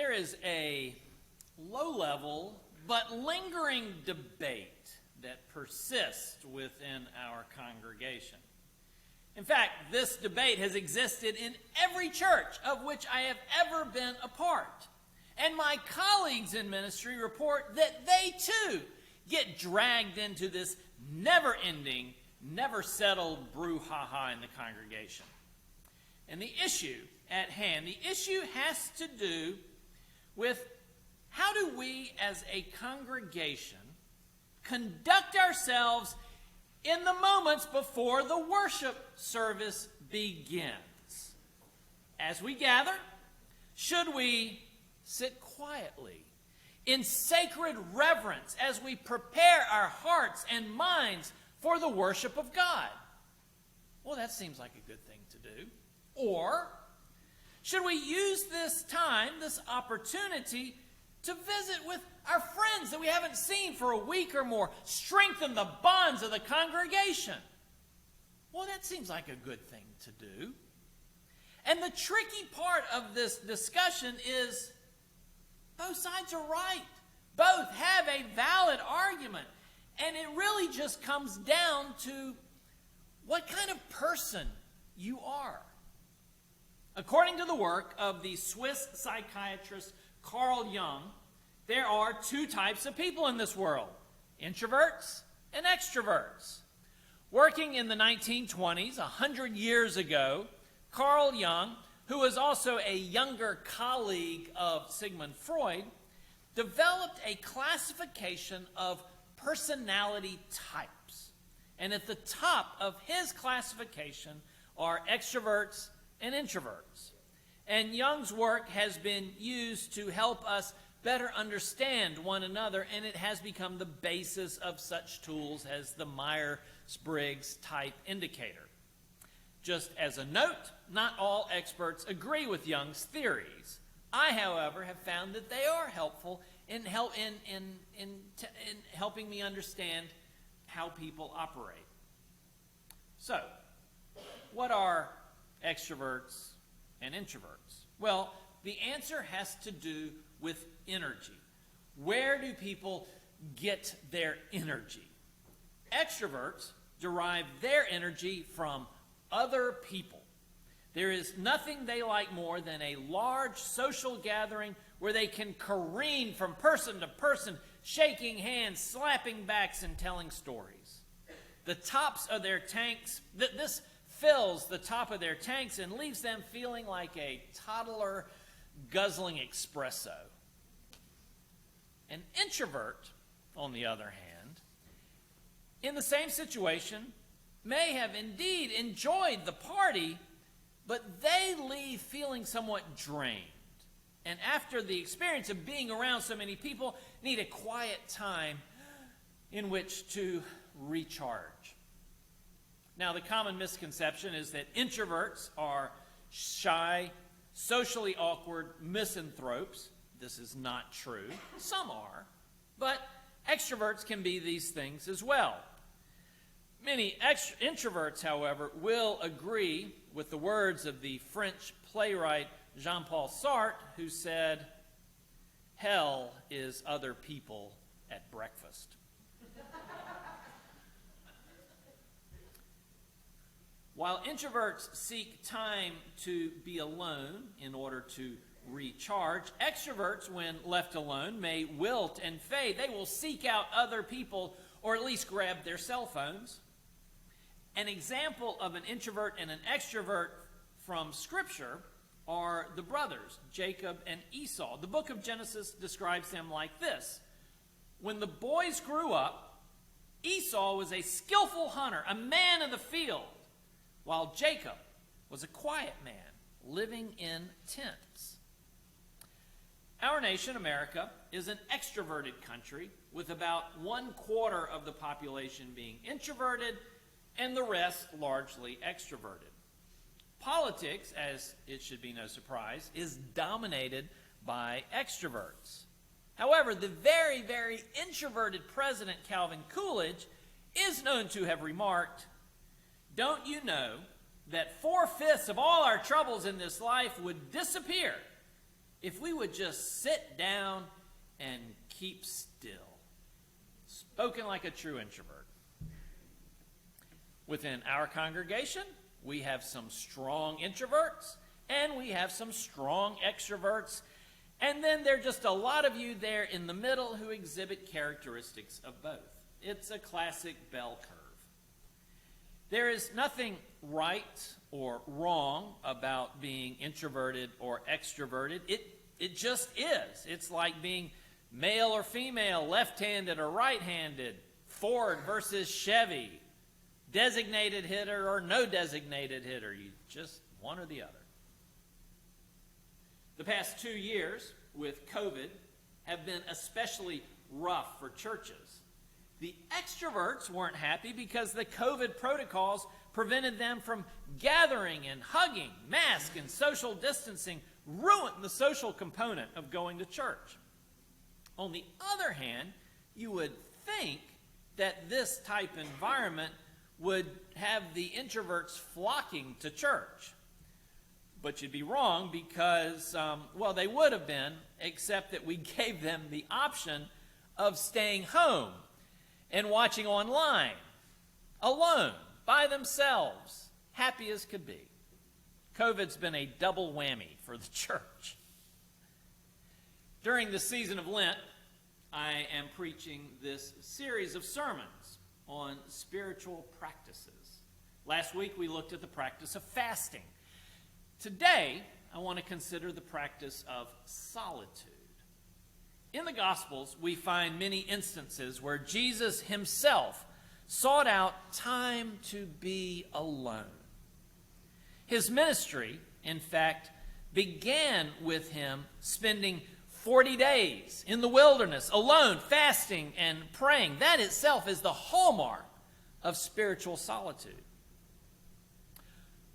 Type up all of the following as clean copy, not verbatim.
There is a low-level but lingering debate that persists within our congregation. In fact, this debate has existed in every church of which I have ever been a part. And my colleagues in ministry report that they too get dragged into this never-ending, never-settled brouhaha in the congregation. And the issue at hand, the issue has to do with how do we as a congregation conduct ourselves in the moments before the worship service begins. As we gather, should we sit quietly in sacred reverence as we prepare our hearts and minds for the worship of God? Well, that seems like a good thing to do. Or should we use this time, this opportunity, to visit with our friends that we haven't seen for a week or more, strengthen the bonds of the congregation? Well, that seems like a good thing to do. And the tricky part of this discussion is both sides are right. Both have a valid argument. And it really just comes down to what kind of person you are. According to the work of the Swiss psychiatrist Carl Jung, there are two types of people in this world, introverts and extroverts. Working in the 1920s, 100 years ago, Carl Jung, who was also a younger colleague of Sigmund Freud, developed a classification of personality types. And at the top of his classification are extroverts and introverts. And Jung's work has been used to help us better understand one another, and it has become the basis of such tools as the Myers-Briggs type indicator. Just as a note, not all experts agree with Jung's theories. I, however, have found that they are helpful in helping me understand how people operate. So, what are extroverts and introverts? Well, the answer has to do with energy. Where do people get their energy? Extroverts derive their energy from other people. There is nothing they like more than a large social gathering where they can careen from person to person, shaking hands, slapping backs, and telling stories. The tops of their tanks, this fills the top of their tanks and leaves them feeling like a toddler guzzling espresso. An introvert, on the other hand, in the same situation, may have indeed enjoyed the party, but they leave feeling somewhat drained. And after the experience of being around so many people, need a quiet time in which to recharge. Now, the common misconception is that introverts are shy, socially awkward misanthropes. This is not true. Some are, but extroverts can be these things as well. Many introverts, however, will agree with the words of the French playwright Jean-Paul Sartre, who said, "Hell is other people at breakfast." While introverts seek time to be alone in order to recharge, extroverts, when left alone, may wilt and fade. They will seek out other people or at least grab their cell phones. An example of an introvert and an extrovert from Scripture are the brothers, Jacob and Esau. The book of Genesis describes them like this. When the boys grew up, Esau was a skillful hunter, a man of the field, while Jacob was a quiet man living in tents. Our nation, America, is an extroverted country with about 1/4 of the population being introverted and the rest largely extroverted. Politics, as it should be no surprise, is dominated by extroverts. However, the very, very introverted President Calvin Coolidge is known to have remarked, "Don't you know that 4/5 of all our troubles in this life would disappear if we would just sit down and keep still. Spoken like a true introvert. Within our congregation, we have some strong introverts and we have some strong extroverts. And then there are just a lot of you there in the middle who exhibit characteristics of both. It's a classic bell curve. There is nothing right or wrong about being introverted or extroverted. It just is. It's like being male or female, left-handed or right-handed, Ford versus Chevy, designated hitter or no designated hitter. You just one or the other. The past 2 years with COVID have been especially rough for churches. The extroverts weren't happy because the COVID protocols prevented them from gathering and hugging. Mask and social distancing ruined the social component of going to church. On the other hand, you would think that this type environment would have the introverts flocking to church. But you'd be wrong because, they would have been, except that we gave them the option of staying home and watching online, alone, by themselves, happy as could be. COVID's been a double whammy for the church. During the season of Lent, I am preaching this series of sermons on spiritual practices. Last week we looked at the practice of fasting. Today, I want to consider the practice of solitude. In the Gospels, we find many instances where Jesus himself sought out time to be alone. His ministry, in fact, began with him spending 40 days in the wilderness, alone, fasting and praying. That itself is the hallmark of spiritual solitude.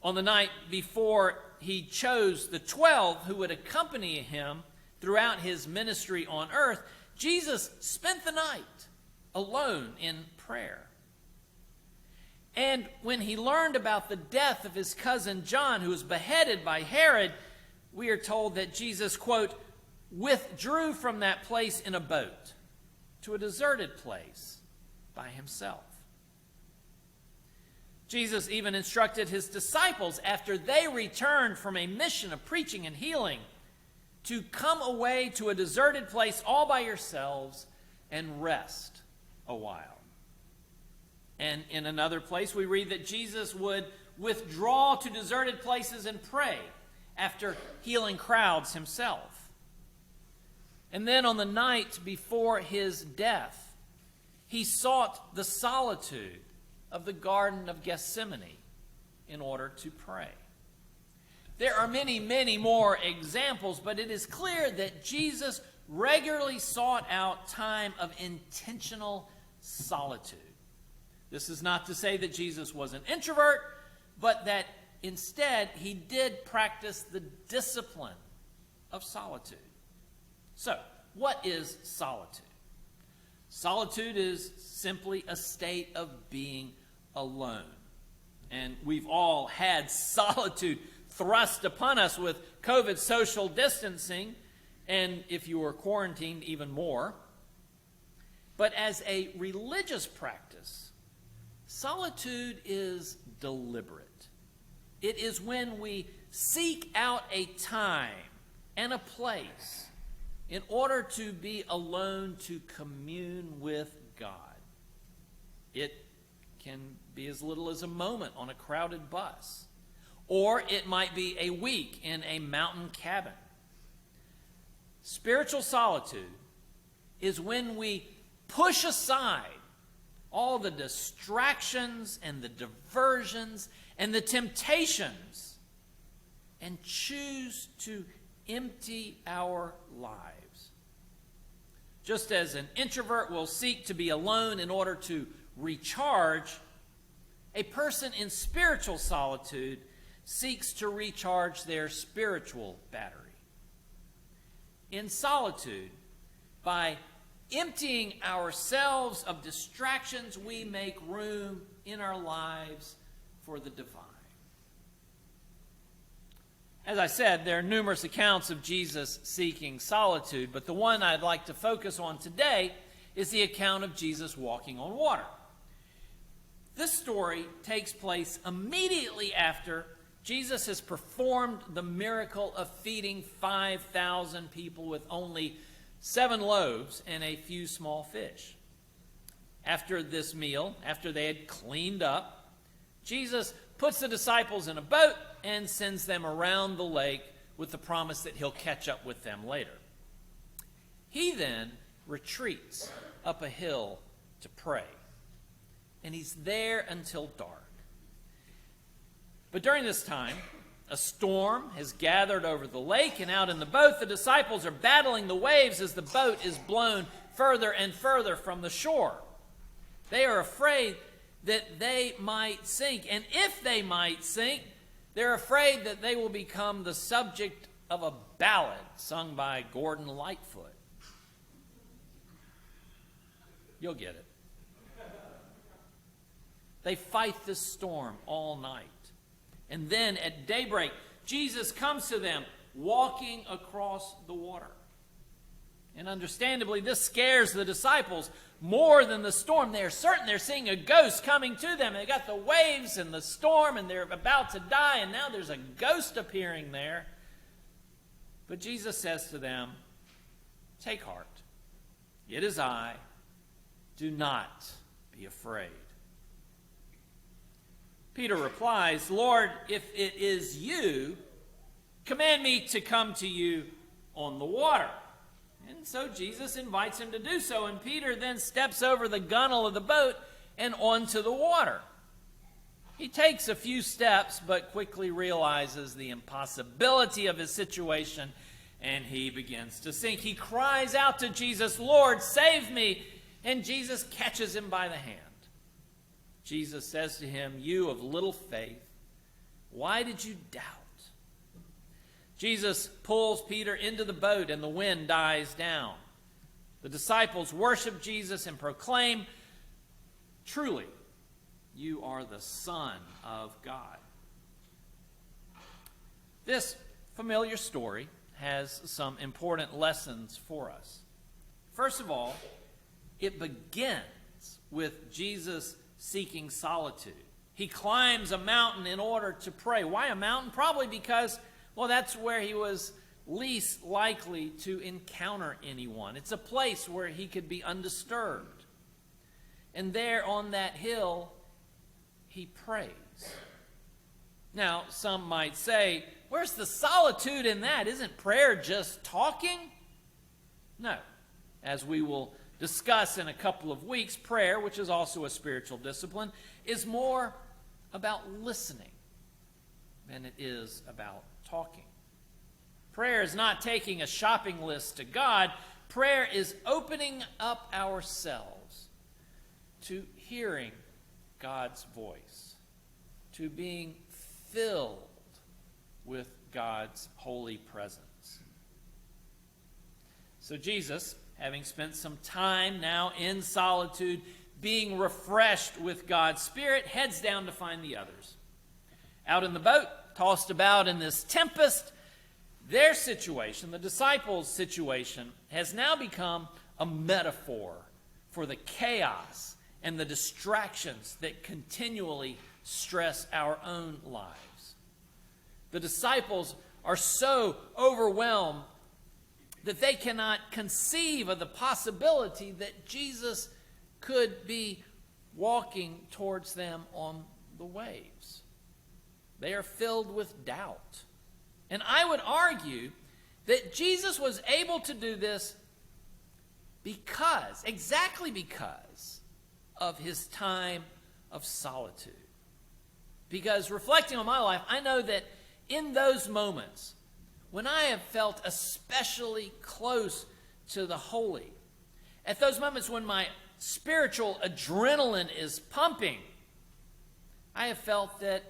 On the night before he chose the 12 who would accompany him throughout his ministry on earth, Jesus spent the night alone in prayer. And when he learned about the death of his cousin John, who was beheaded by Herod, we are told that Jesus, quote, withdrew from that place in a boat to a deserted place by himself. Jesus even instructed his disciples, after they returned from a mission of preaching and healing, to come away to a deserted place all by yourselves and rest a while. And in another place, we read that Jesus would withdraw to deserted places and pray after healing crowds himself. And then on the night before his death, he sought the solitude of the Garden of Gethsemane in order to pray. There are many, many more examples, but it is clear that Jesus regularly sought out time of intentional solitude. This is not to say that Jesus was an introvert, but that instead he did practice the discipline of solitude. So, what is solitude? Solitude is simply a state of being alone. And we've all had solitude thrust upon us with COVID social distancing, and if you were quarantined, even more. But as a religious practice, solitude is deliberate. It is when we seek out a time and a place in order to be alone to commune with God. It can be as little as a moment on a crowded bus, or it might be a week in a mountain cabin. Spiritual solitude is when we push aside all the distractions and the diversions and the temptations and choose to empty our lives. Just as an introvert will seek to be alone in order to recharge, a person in spiritual solitude seeks to recharge their spiritual battery. In solitude, by emptying ourselves of distractions, we make room in our lives for the divine. As I said, there are numerous accounts of Jesus seeking solitude, but the one I'd like to focus on today is the account of Jesus walking on water. This story takes place immediately after Jesus has performed the miracle of feeding 5,000 people with only 7 loaves and a few small fish. After this meal, after they had cleaned up, Jesus puts the disciples in a boat and sends them around the lake with the promise that he'll catch up with them later. He then retreats up a hill to pray, and he's there until dark. But during this time, a storm has gathered over the lake, and out in the boat, the disciples are battling the waves as the boat is blown further and further from the shore. They are afraid that they might sink, and if they might sink, they're afraid that they will become the subject of a ballad sung by Gordon Lightfoot. You'll get it. They fight this storm all night. And then at daybreak, Jesus comes to them walking across the water. And understandably, this scares the disciples more than the storm. They're certain they're seeing a ghost coming to them. They got the waves and the storm, and they're about to die, and now there's a ghost appearing there. But Jesus says to them, "Take heart. It is I. Do not be afraid." Peter replies, "Lord, if it is you, command me to come to you on the water." And so Jesus invites him to do so, and Peter then steps over the gunwale of the boat and onto the water. He takes a few steps, but quickly realizes the impossibility of his situation, and he begins to sink. He cries out to Jesus, "Lord, save me!" And Jesus catches him by the hand. Jesus says to him, "You of little faith, why did you doubt?" Jesus pulls Peter into the boat, and the wind dies down. The disciples worship Jesus and proclaim, "Truly, you are the Son of God." This familiar story has some important lessons for us. First of all, it begins with Jesus seeking solitude. He climbs a mountain in order to pray. Why a mountain? Probably because, well, that's where he was least likely to encounter anyone. It's a place where he could be undisturbed. And there on that hill, he prays. Now, some might say, where's the solitude in that? Isn't prayer just talking? No. As we will discuss in a couple of weeks, prayer, which is also a spiritual discipline, is more about listening than it is about talking. Prayer is not taking a shopping list to God. Prayer is opening up ourselves to hearing God's voice, to being filled with God's holy presence. So Jesus, having spent some time now in solitude, being refreshed with God's Spirit, heads down to find the others. Out in the boat, tossed about in this tempest, their situation, the disciples' situation, has now become a metaphor for the chaos and the distractions that continually stress our own lives. The disciples are so overwhelmed that they cannot conceive of the possibility that Jesus could be walking towards them on the waves. They are filled with doubt. And I would argue that Jesus was able to do this exactly because of his time of solitude. Because reflecting on my life, I know that in those moments, when I have felt especially close to the holy, at those moments when my spiritual adrenaline is pumping, I have felt that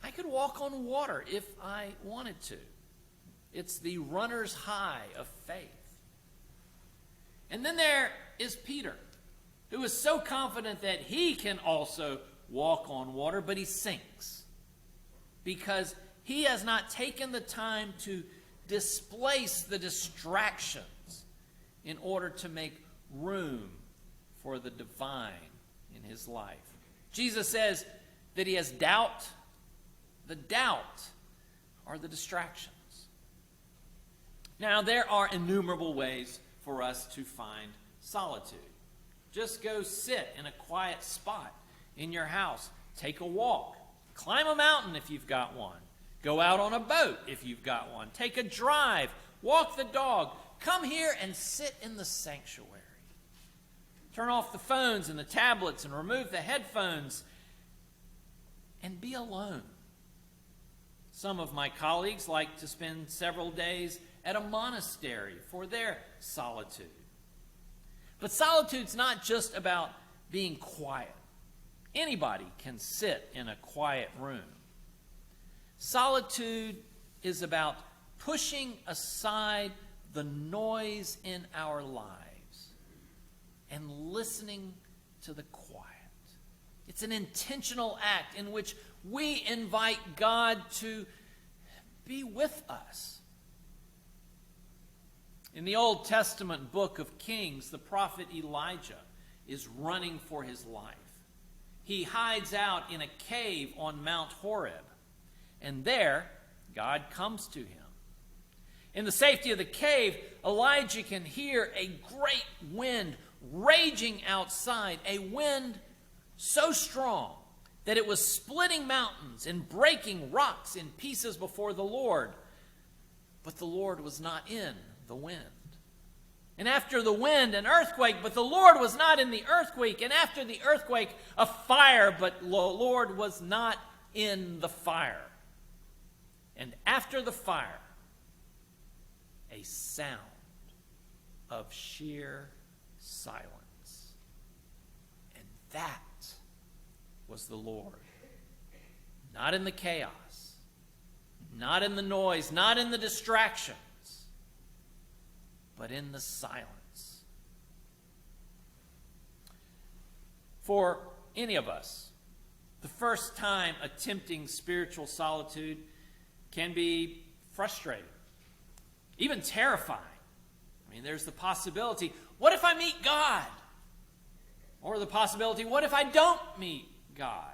I could walk on water if I wanted to. It's the runner's high of faith. And then there is Peter, who is so confident that he can also walk on water, but he sinks because He has not taken the time to displace the distractions in order to make room for the divine in his life. Jesus says that he has doubt. The doubt are the distractions. Now, there are innumerable ways for us to find solitude. Just go sit in a quiet spot in your house. Take a walk. Climb a mountain if you've got one. Go out on a boat if you've got one. Take a drive. Walk the dog. Come here and sit in the sanctuary. Turn off the phones and the tablets and remove the headphones and be alone. Some of my colleagues like to spend several days at a monastery for their solitude. But solitude's not just about being quiet. Anybody can sit in a quiet room. Solitude is about pushing aside the noise in our lives and listening to the quiet. It's an intentional act in which we invite God to be with us. In the Old Testament book of Kings, the prophet Elijah is running for his life. He hides out in a cave on Mount Horeb, and there God comes to him. In the safety of the cave, Elijah can hear a great wind raging outside, a wind so strong that it was splitting mountains and breaking rocks in pieces before the Lord. But the Lord was not in the wind. And after the wind, an earthquake, but the Lord was not in the earthquake. And after the earthquake, a fire, but the Lord was not in the fire. And after the fire, a sound of sheer silence. And that was the Lord. Not in the chaos, not in the noise, not in the distractions, but in the silence. For any of us, the first time attempting spiritual solitude can be frustrating, even terrifying. I mean, there's the possibility, what if I meet God? Or the possibility, what if I don't meet God?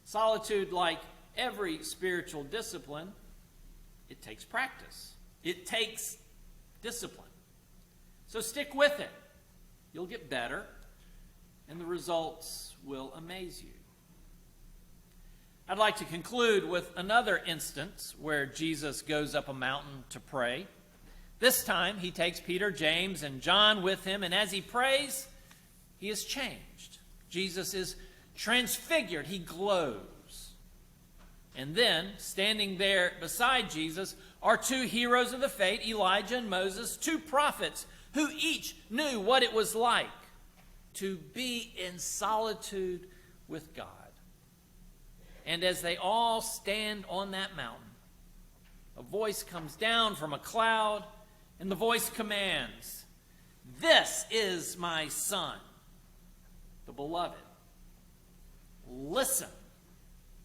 Solitude, like every spiritual discipline, it takes practice. It takes discipline. So stick with it. You'll get better, and the results will amaze you. I'd like to conclude with another instance where Jesus goes up a mountain to pray. This time, he takes Peter, James, and John with him, and as he prays, he is changed. Jesus is transfigured. He glows. And then, standing there beside Jesus, are two heroes of the faith, Elijah and Moses, two prophets who each knew what it was like to be in solitude with God. And as they all stand on that mountain, a voice comes down from a cloud, and the voice commands, "This is my Son, the beloved. Listen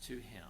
to him."